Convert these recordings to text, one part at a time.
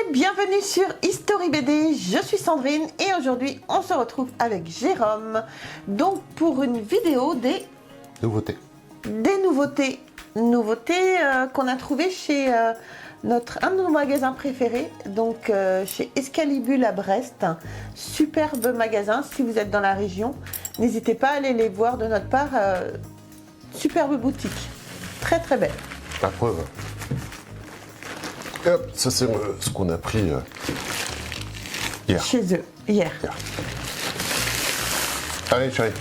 et bienvenue sur History BD, je suis Sandrine et aujourd'hui on se retrouve avec Jérôme donc pour une vidéo des nouveautés. Nouveautés qu'on a trouvées chez un de nos magasins préférés, donc chez Escalibule à Brest. Superbe magasin, si vous êtes dans la région, n'hésitez pas à aller les voir de notre part, superbe boutique, très très belle. La preuve. Et hop, ça c'est ce qu'on a pris hier. Chez eux, hier. Allez chérie.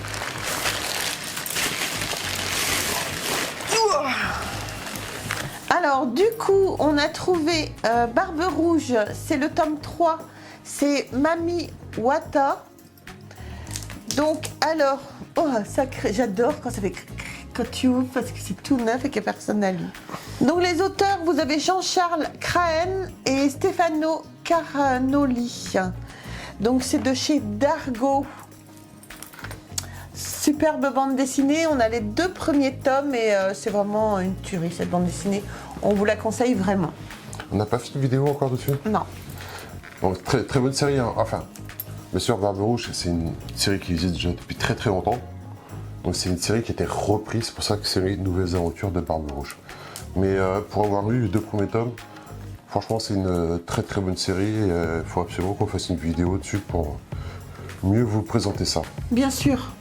Alors du coup, on a trouvé Barbe Rouge, c'est le tome 3, c'est Mami Wata. Donc alors, oh sacré, j'adore quand ça fait quand tu ouvres parce que c'est tout neuf et que personne n'a lu. Donc les auteurs, vous avez Jean-Charles Crahen et Stefano Carnoli. Donc c'est de chez Dargaud. Superbe bande dessinée, on a les 2 premiers tomes et c'est vraiment une tuerie cette bande dessinée. On vous la conseille vraiment. On n'a pas fait de vidéo encore dessus? Non. Donc très, très bonne série, hein. Enfin, bien sûr Barbe Rouge, c'est une série qui existe déjà depuis très très longtemps. Donc c'est une série qui a été reprise, c'est pour ça que c'est les nouvelles aventures de Barbe Rouge. Mais pour avoir lu les 2 premiers tomes, franchement c'est une très très bonne série. Il faut absolument qu'on fasse une vidéo dessus pour mieux vous présenter ça. Bien sûr.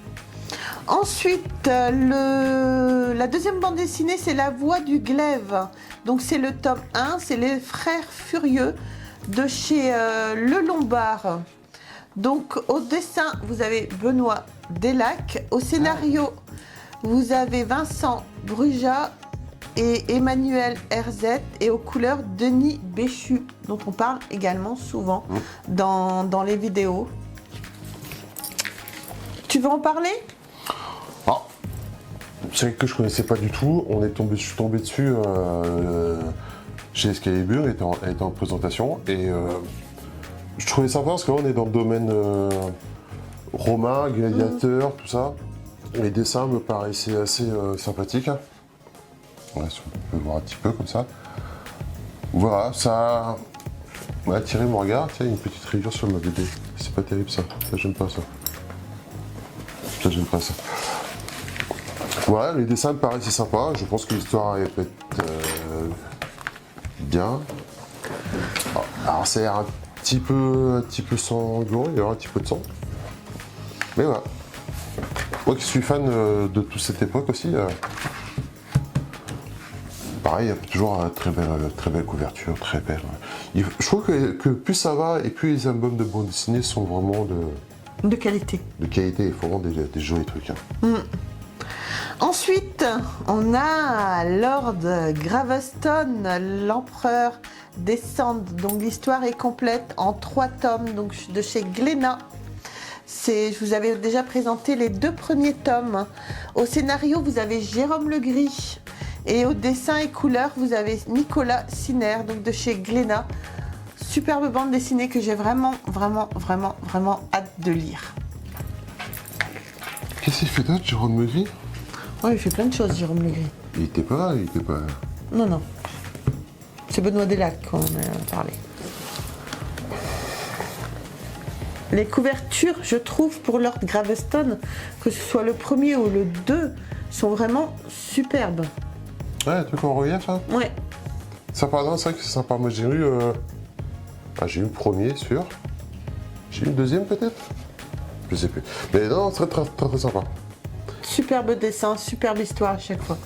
Ensuite, la deuxième bande dessinée, c'est La Voix du Glaive. Donc c'est le tome 1, c'est Les Frères Furieux de chez Le Lombard. Donc au dessin, vous avez Benoît Delac. Au scénario, vous avez Vincent Bruja et Emmanuel Herzet. Et aux couleurs, Denis Béchu, dont on parle également souvent dans les vidéos. Tu veux en parler ? Ah, c'est que je connaissais pas du tout. Je suis tombé dessus chez Escalibur, elle était en présentation et je trouvais sympa parce que là on est dans le domaine romain, gladiateur, tout ça. Les dessins me paraissaient assez sympathiques. Voilà, si on peut voir un petit peu comme ça. Voilà, ça m'a attiré mon regard. Tiens, une petite rayure sur ma BD. C'est pas terrible ça. Ça j'aime pas ça. Ça j'aime pas ça. Voilà, les dessins me paraissaient sympas. Je pense que l'histoire est peut-être bien. Alors c'est un petit peu sanglant, il y aura un petit peu de sang. Mais voilà. Moi qui suis fan de toute cette époque aussi, pareil, il y a toujours très belle couverture, très belle. Je trouve que plus ça va et plus les albums de bande dessinée sont vraiment de qualité. De qualité, il faut vraiment des jolis trucs. Hein. Ensuite, on a Lord Graveston, l'empereur des Sands. Donc l'histoire est complète en 3 tomes, donc de chez Glénat. Je vous avais déjà présenté les 2 premiers tomes. Au scénario, vous avez Jérôme Legris. Et au dessin et couleurs, vous avez Nicolas Siner, donc de chez Glénat. Superbe bande dessinée que j'ai vraiment hâte de lire. Qu'est-ce qu'il fait d'autre, Jérôme Legris? Oh, il fait plein de choses, Jérôme Legris. Il était pas là, il était pas... Non. C'est Benoît Delac qu'on a parlé. Les couvertures, je trouve, pour Lord Graveston, que ce soit le premier ou le 2, sont vraiment superbes. Ouais, le truc en relief, hein? Ouais. Sympa, non, c'est vrai que c'est sympa. Moi, j'ai eu... j'ai eu le premier, sûr. J'ai eu le deuxième, peut-être? Je sais plus. Mais non, c'est très sympa. Superbe dessin, superbe histoire à chaque fois.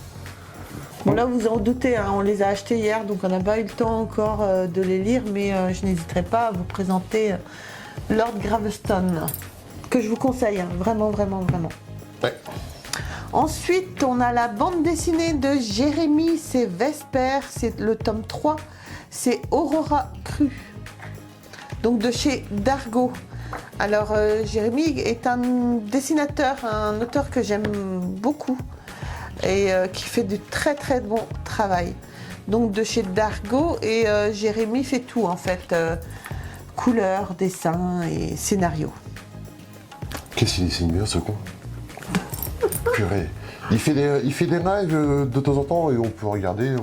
Bon là vous en doutez, hein, on les a achetés hier donc on n'a pas eu le temps encore de les lire, mais je n'hésiterai pas à vous présenter Lord Graveston, que je vous conseille, hein, vraiment. Ouais. Ensuite on a la bande dessinée de Jérémy, c'est Vesper, c'est le tome 3, c'est Aurora Crue, donc de chez Dargaud. Alors Jérémy est un dessinateur, un auteur que j'aime beaucoup et qui fait du très bon travail. Donc de chez Dargaud et Jérémy fait tout en fait, couleurs, dessin et scénario. Qu'est-ce qu'il dessine bien ce con? Purée. Il fait des lives de temps en temps et on peut regarder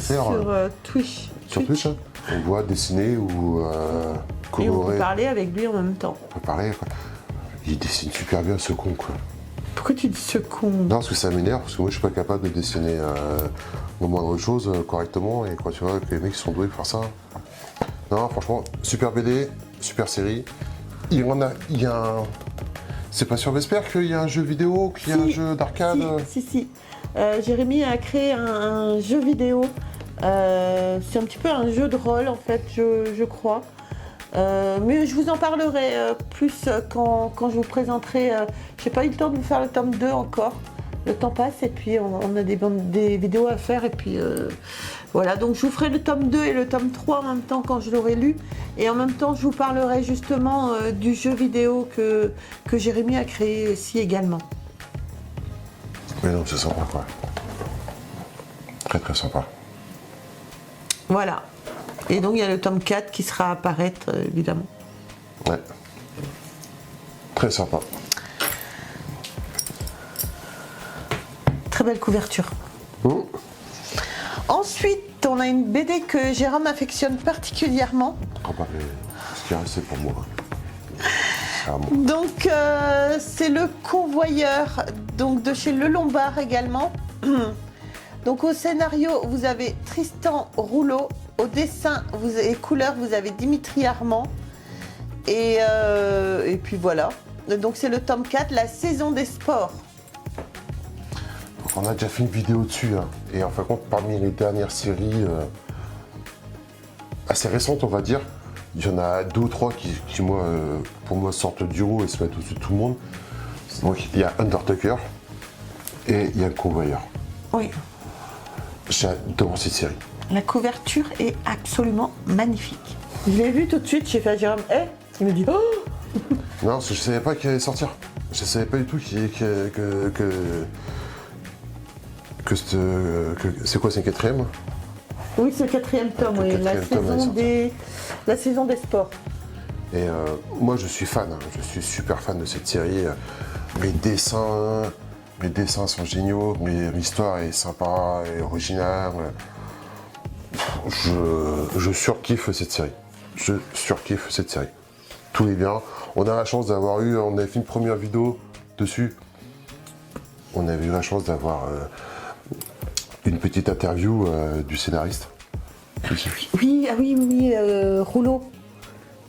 faire. Sur Twitch. sur Twitch. Hein. On voit dessiner ou Et on peut colorer. parler avec lui en même temps. On peut parler, quoi. Il dessine super bien ce con, quoi. Pourquoi tu dis ce con? Non, parce que ça m'énerve, parce que moi je suis pas capable de dessiner au moindre chose correctement, et quand tu vois que les mecs sont doués pour faire ça. Non, franchement, super BD, super série. Il y a un. C'est pas sur Vesper qu'il y a un jeu vidéo, qu'il y a un jeu d'arcade. Si. Jérémy a créé un jeu vidéo. C'est un petit peu un jeu de rôle en fait, je crois. Mais je vous en parlerai plus quand je vous présenterai. J'ai pas eu le temps de vous faire le tome 2 encore. Le temps passe et puis on a des vidéos à faire et puis voilà. Donc je vous ferai le tome 2 et le tome 3 en même temps quand je l'aurai lu. Et en même temps je vous parlerai justement du jeu vidéo que Jérémy a créé ici également. Mais non, c'est sympa, quoi. Très très sympa. Voilà. Et donc il y a le tome 4 qui sera à apparaître évidemment. Ouais. Très sympa. Très belle couverture. Ensuite, on a une BD que Jérôme affectionne particulièrement. Ah bah, mais ce qui est resté pour moi. C'est à moi. Donc, c'est le Convoyeur, donc de chez Le Lombard également. Donc, au scénario, vous avez Tristan Rouleau. Au dessin et couleurs, vous avez Dimitri Armand. Et puis voilà. Donc, c'est le tome 4, la saison des sports. On a déjà fait une vidéo dessus, hein. Et en fin de compte, parmi les dernières séries assez récentes, on va dire, il y en a 2 ou 3 qui moi, pour moi, sortent du lot et se mettent au-dessus de tout le monde. Donc il y a Undertaker et il y a le Convoyeur. Oui. J'adore cette série. La couverture est absolument magnifique. Je l'ai vu tout de suite, j'ai fait à Jérôme, il me dit, oh. Non, parce que je savais pas qu'il allait sortir. Je savais pas du tout que c'est quoi, c'est le 4e? Oui, c'est le 4e tome, oui. La saison des sports. Et moi, je suis fan, hein. Je suis super fan de cette série. Mes dessins sont géniaux, l'histoire est sympa et originale. Je surkiffe cette série. Tout est bien. On a la chance d'avoir on avait fait une première vidéo dessus. On avait eu la chance d'avoir une petite interview du scénariste. Oui, Rouleau.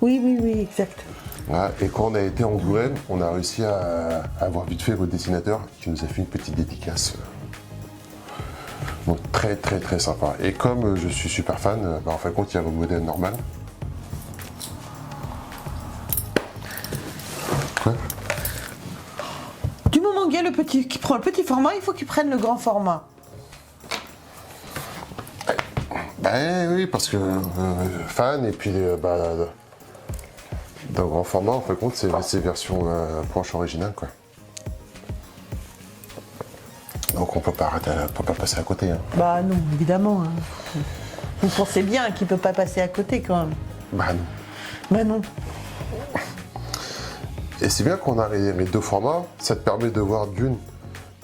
Oui, exact. Ouais, et quand on a été en Angoulême, on a réussi à avoir vite fait votre dessinateur qui nous a fait une petite dédicace. Donc très très très sympa. Et comme je suis super fan, en fin de compte il y a le modèle normal. Ouais. Du moment qu'il y a le petit qui prend le petit format, il faut qu'il prenne le grand format. Oui, parce que fan et puis dans le grand format, en fin de compte, c'est version planche originale, quoi. Donc on peut pas passer à côté. Hein. Bah non, évidemment. Hein. Vous pensez bien qu'il peut pas passer à côté quand même. Bah non. Bah non. Et c'est bien qu'on a les 2 formats, ça te permet de voir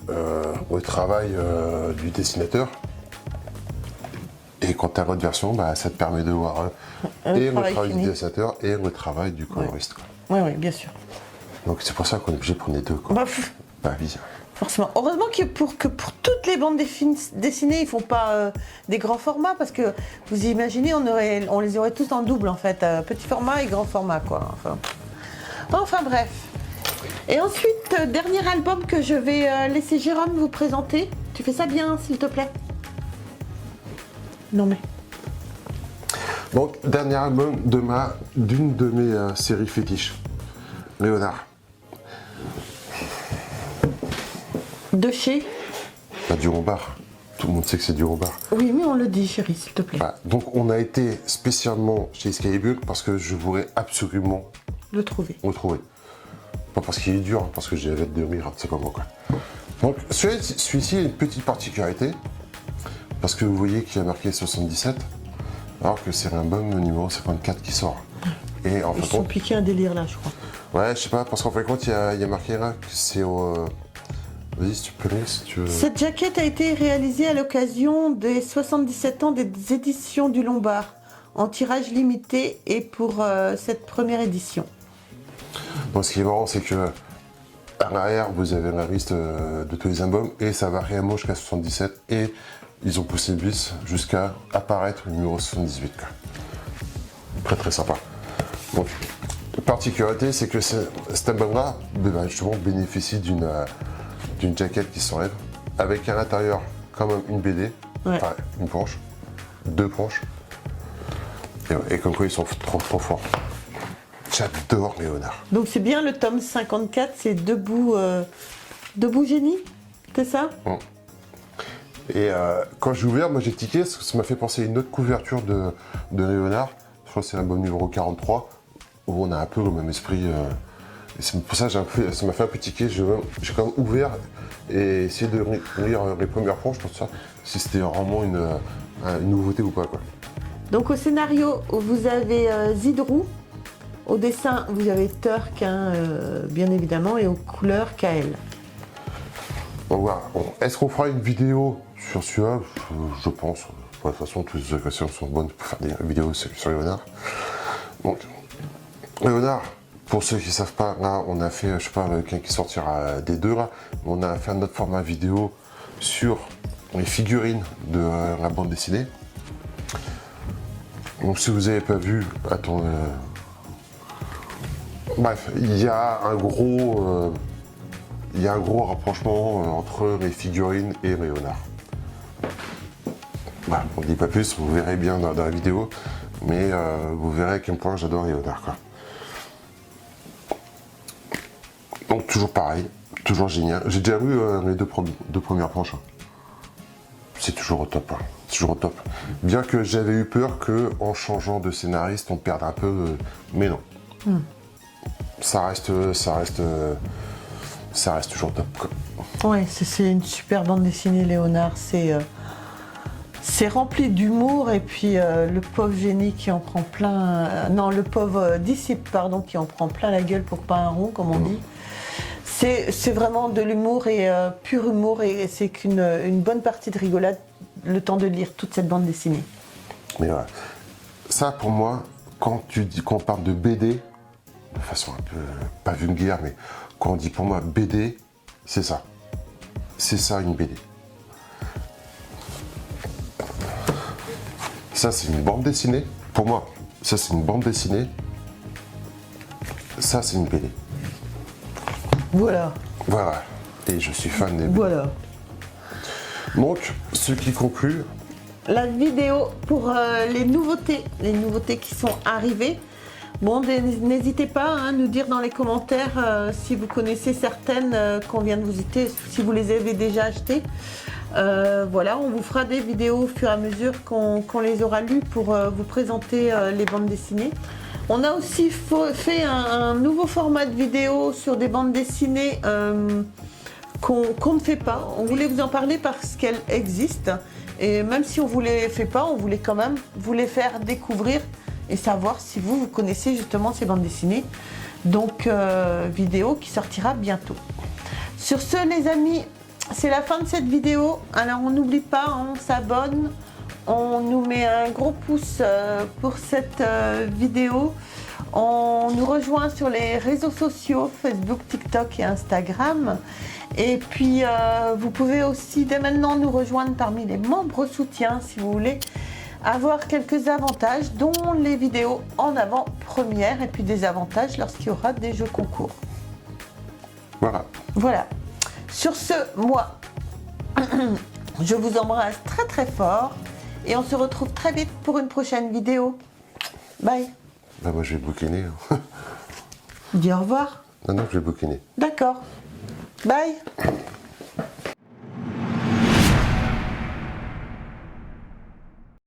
le travail du dessinateur. Et quand tu as l'autre version, ça te permet de voir et le travail du dessinateur et le travail du coloriste. Oui, bien sûr. Donc c'est pour ça qu'on est obligé de prendre les 2. Quoi. Oui. Forcément. Heureusement que pour toutes les bandes dessinées, ils font pas des grands formats, parce que vous imaginez, on les aurait tous en double en fait, petit format et grand format quoi. Enfin bref. Et ensuite, dernier album que je vais laisser Jérôme vous présenter. Tu fais ça bien, s'il te plaît. Non mais. Donc, dernier album d'une de mes séries fétiches. Léonard. De chez Du Lombard. Tout le monde sait que c'est du Lombard. Oui, mais on le dit, chérie, s'il te plaît. Donc, on a été spécialement chez Skybug parce que je voulais absolument le trouver. Pas parce qu'il est dur, hein, parce que j'ai la lettre de mire, c'est pas moi, quoi. Donc, celui-ci a une petite particularité. Parce que vous voyez qu'il y a marqué 77, alors que c'est l'album numéro 54 qui sort. Et en Ils sont piqués un délire là, je crois. Ouais, je sais pas, parce qu'en fin de compte, il y a marqué là que c'est Vas-y, si tu peux lire, si tu veux. Cette jaquette a été réalisée à l'occasion des 77 ans des éditions du Lombard, en tirage limité et pour cette première édition. Bon, ce qui est marrant, c'est que à l'arrière, vous avez la liste de tous les albums et ça va réellement jusqu'à 77 et ils ont poussé le vis jusqu'à apparaître le numéro 78. Quoi. Très très sympa. Donc, la particularité, c'est que cet album-là, justement, bénéficie d'une jaquette qui s'enlève avec à l'intérieur quand même une BD, Ouais. enfin une planche, 2 planches. Et comme quoi ils sont trop forts. J'adore Léonard. Donc c'est bien le tome 54, c'est Debout Génie, c'est ça? Et quand j'ai ouvert, moi j'ai tiqué, ça m'a fait penser à une autre couverture de Léonard. Je crois que c'est l'album numéro 43, où on a un peu le même esprit. Et c'est pour ça que ça m'a fait un peu tiquer. J'ai quand même ouvert et essayé de lire les premières planches pour ça, si c'était vraiment une nouveauté ou pas. Quoi. Donc au scénario, vous avez Zidrou, au dessin, vous avez Turk, hein, bien évidemment, et aux couleurs, KL. Donc voilà. Bon, est-ce qu'on fera une vidéo sur celui-là? Je pense. De toute façon, toutes les occasions sont bonnes pour faire des vidéos sur Léonard. Donc, Léonard, pour ceux qui ne savent pas, là, on a fait, je sais pas, quelqu'un qui sortira des deux, là, on a fait un autre format vidéo sur les figurines de la bande dessinée. Donc, si vous n'avez pas vu, attendez. Bref, il y a un gros rapprochement entre les figurines et Léonard. Voilà, on ne dit pas plus, vous verrez bien dans la vidéo, mais vous verrez à quel point j'adore Léonard. Quoi. Donc toujours pareil, toujours génial. J'ai déjà lu les deux premières planches. C'est toujours au top. Hein. Toujours au top. Bien que j'avais eu peur qu'en changeant de scénariste, on perde un peu, mais non. Ça reste toujours top. Quoi. Ouais, c'est une super bande dessinée, Léonard. C'est rempli d'humour et puis le pauvre génie qui en prend plein. Non, le pauvre disciple, pardon, qui en prend plein la gueule pour pas un rond, comme on dit. C'est vraiment de l'humour et pur humour et c'est qu'une bonne partie de rigolade le temps de lire toute cette bande dessinée. Mais voilà. Ça, pour moi, quand on parle de BD, de façon un peu pas vulgaire, mais quand on dit pour moi BD, c'est ça. C'est ça une BD. Ça, c'est une bande dessinée. Pour moi, ça, c'est une bande dessinée. Ça, c'est une BD. Voilà. Voilà. Et je suis fan des BD. Voilà. Donc, ce qui conclut. La vidéo pour les nouveautés qui sont arrivées. Bon, n'hésitez pas à nous dire dans les commentaires si vous connaissez certaines qu'on vient de vous citer, si vous les avez déjà achetées. Voilà, on vous fera des vidéos au fur et à mesure qu'on les aura lues pour vous présenter les bandes dessinées. On a aussi fait un nouveau format de vidéo sur des bandes dessinées qu'on ne fait pas. On voulait vous en parler parce qu'elles existent. Et même si on ne vous les fait pas, on voulait quand même vous les faire découvrir et savoir si vous connaissez justement ces bandes dessinées. Donc, vidéo qui sortira bientôt. Sur ce, les amis, c'est la fin de cette vidéo. Alors, on n'oublie pas, on s'abonne. On nous met un gros pouce pour cette vidéo. On nous rejoint sur les réseaux sociaux, Facebook, TikTok et Instagram. Et puis, vous pouvez aussi dès maintenant nous rejoindre parmi les membres soutiens si vous voulez avoir quelques avantages, dont les vidéos en avant-première et puis des avantages lorsqu'il y aura des jeux concours. Voilà. Voilà. Sur ce, moi, je vous embrasse très très fort et on se retrouve très vite pour une prochaine vidéo. Bye. Bah, moi, je vais bouquiner. Dis au revoir. Non, je vais bouquiner. D'accord. Bye.